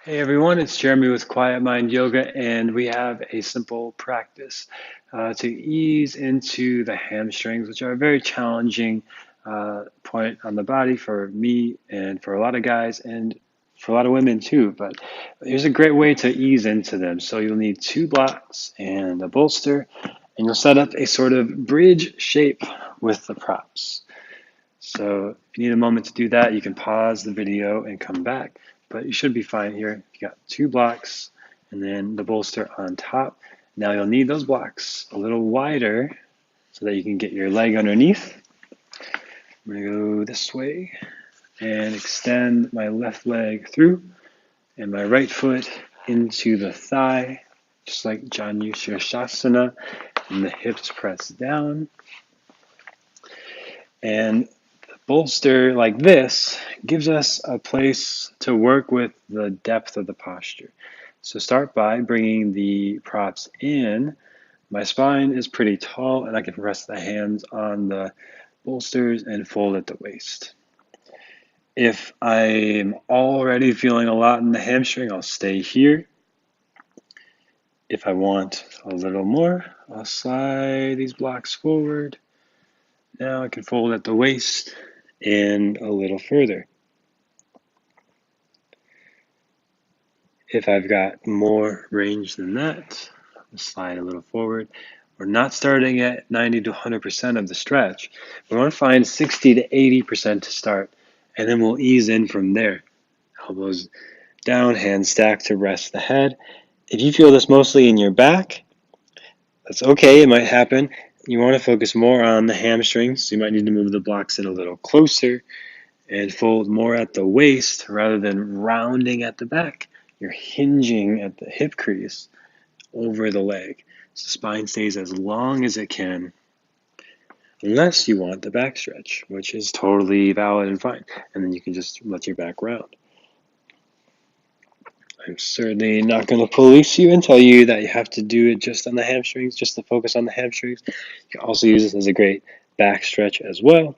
Hey everyone, it's Jeremy with Quiet Mind Yoga, and we have a simple practice to ease into the hamstrings, which are a very challenging point on the body for me and for a lot of guys and for a lot of women too. But here's a great way to ease into them. So you'll need two blocks and a bolster, and you'll set up a sort of bridge shape with the props. So if you need a moment to do that, you can pause the video and come back, but you should be fine here. You got two blocks and then the bolster on top. Now you'll need those blocks a little wider so that you can get your leg underneath. I'm gonna go this way and extend my left leg through and my right foot into the thigh, just like Janu Sirsasana, and the hips press down. And bolster like this gives us a place to work with the depth of the posture. So start by bringing the props in. My spine is pretty tall and I can rest the hands on the bolsters and fold at the waist. If I'm already feeling a lot in the hamstring, I'll stay here. If I want a little more, I'll slide these blocks forward. Now I can fold at the waist and a little further. If I've got more range than that, I'll slide a little forward. We're not starting at 90 to 100% of the stretch. We want to find 60 to 80% to start, and then we'll ease in from there. Elbows down, hands stacked to rest the head. If you feel this mostly in your back, that's okay, it might happen. You want to focus more on the hamstrings, so you might need to move the blocks in a little closer and fold more at the waist rather than rounding at the back. You're hinging at the hip crease over the leg. So the spine stays as long as it can, unless you want the back stretch, which is totally valid and fine. And then you can just let your back round. I'm certainly not going to police you and tell you that you have to do it just on the hamstrings, just to focus on the hamstrings. You can also use this as a great back stretch as well.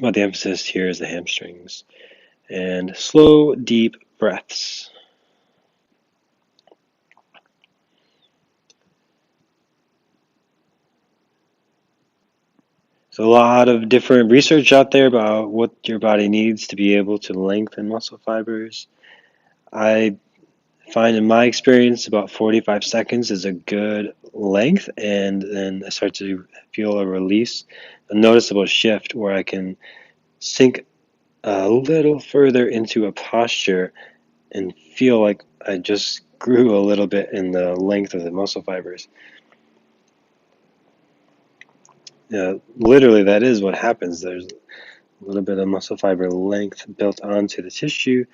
But the emphasis here is the hamstrings. And slow, deep breaths. There's a lot of different research out there about what your body needs to be able to lengthen muscle fibers. I find in my experience about 45 seconds is a good length, and then I start to feel a release, a noticeable shift where I can sink a little further into a posture and feel like I just grew a little bit in the length of the muscle fibers. Literally, that is what happens. There's a little bit of muscle fiber length built onto the tissue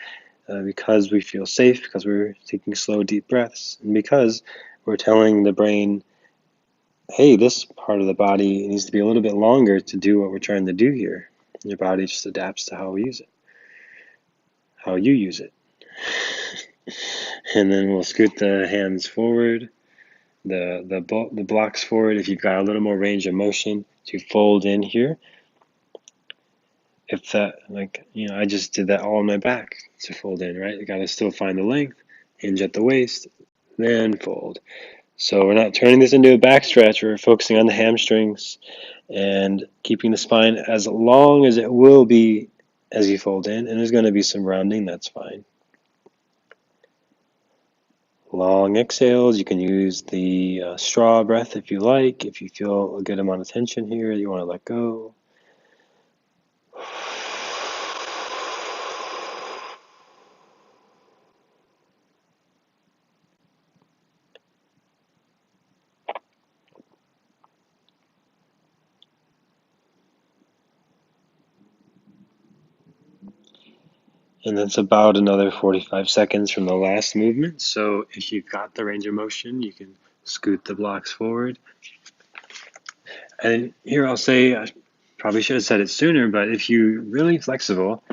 because we feel safe, because we're taking slow, deep breaths, and because we're telling the brain, hey, this part of the body needs to be a little bit longer to do what we're trying to do here. And your body just adapts to how we use it, how you use it. And then we'll scoot the hands forward, the blocks forward. If you've got a little more range of motion to fold in here. If that, I just did that all on my back to fold in, right? You got to still find the length, hinge at the waist, then fold. So we're not turning this into a back stretch. We're focusing on the hamstrings and keeping the spine as long as it will be as you fold in. And there's going to be some rounding, that's fine. Long exhales. You can use the straw breath if you like. If you feel a good amount of tension here, you want to let go. And that's about another 45 seconds from the last movement. So if you've got the range of motion, you can scoot the blocks forward. And here I'll say, I probably should have said it sooner, but if you're really flexible,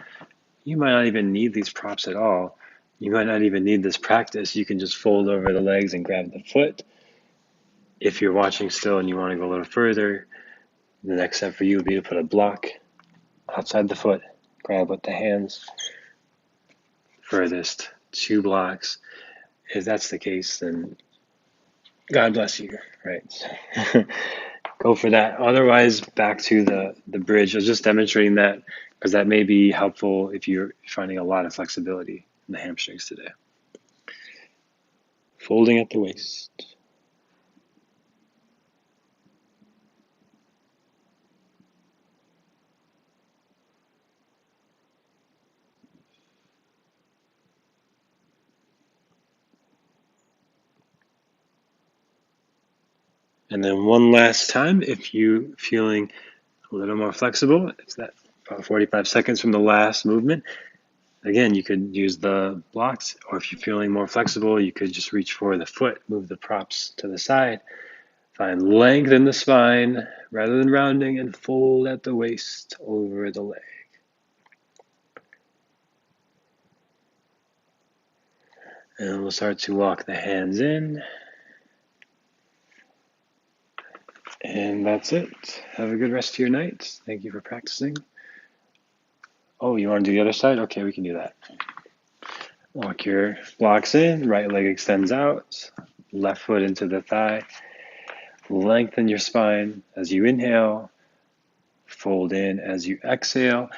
you might not even need these props at all. You might not even need this practice. You can just fold over the legs and grab the foot. If you're watching still and you want to go a little further, the next step for you would be to put a block outside the foot, grab with the hands, furthest 2 blocks. If that's the case, then God bless you, right? Go for that. Otherwise, back to the bridge. I was just demonstrating that because that may be helpful if you're finding a lot of flexibility in the hamstrings today. Folding at the waist. And then one last time, if you're feeling a little more flexible, it's that about 45 seconds from the last movement. Again, you could use the blocks, or if you're feeling more flexible, you could just reach for the foot, move the props to the side. Find length in the spine rather than rounding, and fold at the waist over the leg. And we'll start to walk the hands in. And that's it. Have a good rest of your night. Thank you for practicing. Oh, you want to do the other side? Okay, we can do that. Walk your blocks in, right leg extends out, left foot into the thigh. Lengthen your spine as you inhale, fold in as you exhale.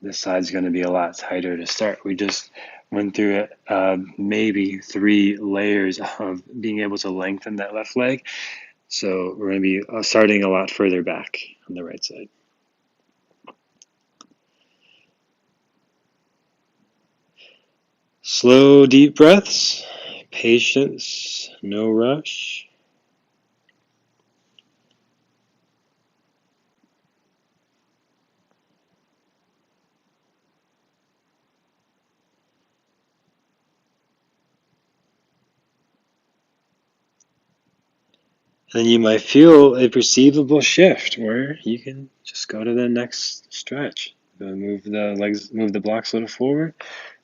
This side's going to be a lot tighter to start. We just went through maybe 3 layers of being able to lengthen that left leg. So we're going to be starting a lot further back on the right side. Slow, deep breaths, patience, no rush. And you might feel a perceivable shift where you can just go to the next stretch. Move the legs, move the blocks a little forward,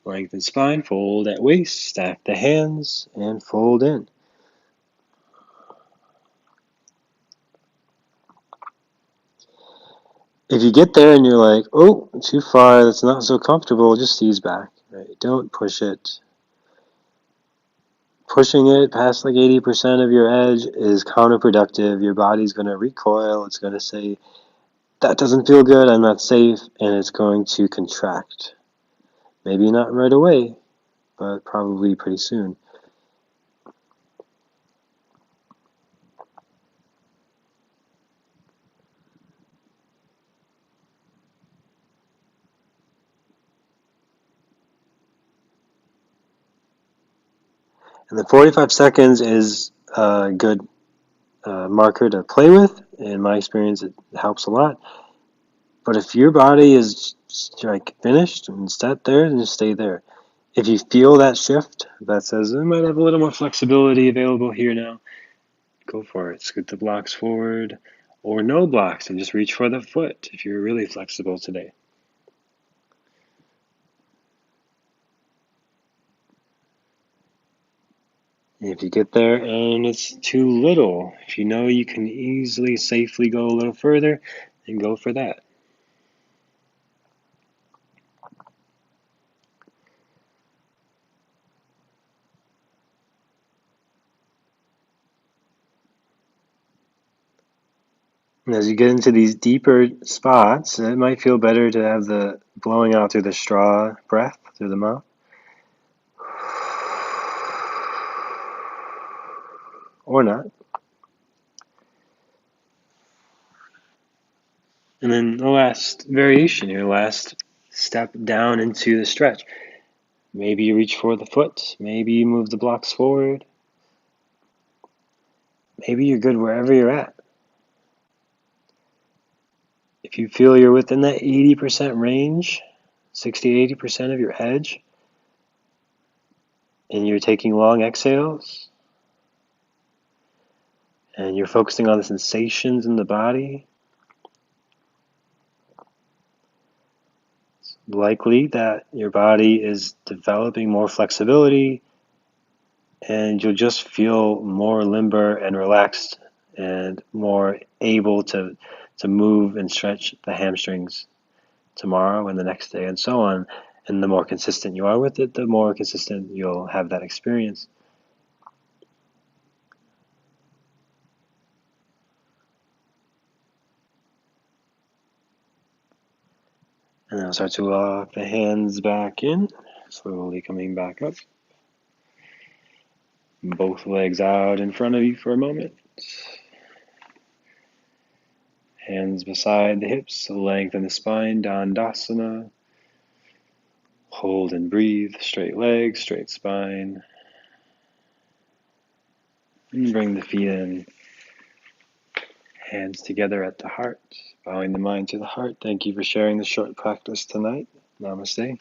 lengthen spine, fold at waist, stack the hands, and fold in. If you get there and you're like, oh, too far, that's not so comfortable, just ease back. Right? Don't push it. Pushing it past like 80% of your edge is counterproductive. Your body's going to recoil. It's going to say, that doesn't feel good, I'm not safe, and it's going to contract. Maybe not right away, but probably pretty soon. And the 45 seconds is a good marker to play with. In my experience, it helps a lot. But if your body is like finished and set there, then just stay there. If you feel that shift that says I might have a little more flexibility available here now, go for it. Scoot the blocks forward, or no blocks, and just reach for the foot if you're really flexible today. If you get there and it's too little, if you know you can easily, safely go a little further, then go for that. And as you get into these deeper spots, it might feel better to have the blowing out through the straw breath through the mouth. Or not. And then the last variation, your last step down into the stretch. Maybe you reach for the foot. Maybe you move the blocks forward. Maybe you're good wherever you're at. If you feel you're within that 80% range, 60-80% of your edge, and you're taking long exhales, and you're focusing on the sensations in the body, it's likely that your body is developing more flexibility, and you'll just feel more limber and relaxed and more able to move and stretch the hamstrings tomorrow and the next day and so on. And the more consistent you are with it, the more consistent you'll have that experience. And then start to walk the hands back in, slowly coming back up. Both legs out in front of you for a moment. Hands beside the hips, lengthen the spine, Dandasana. Hold and breathe, straight legs, straight spine. And bring the feet in, hands together at the heart, bowing the mind to the heart. Thank you for sharing the short practice tonight. Namaste.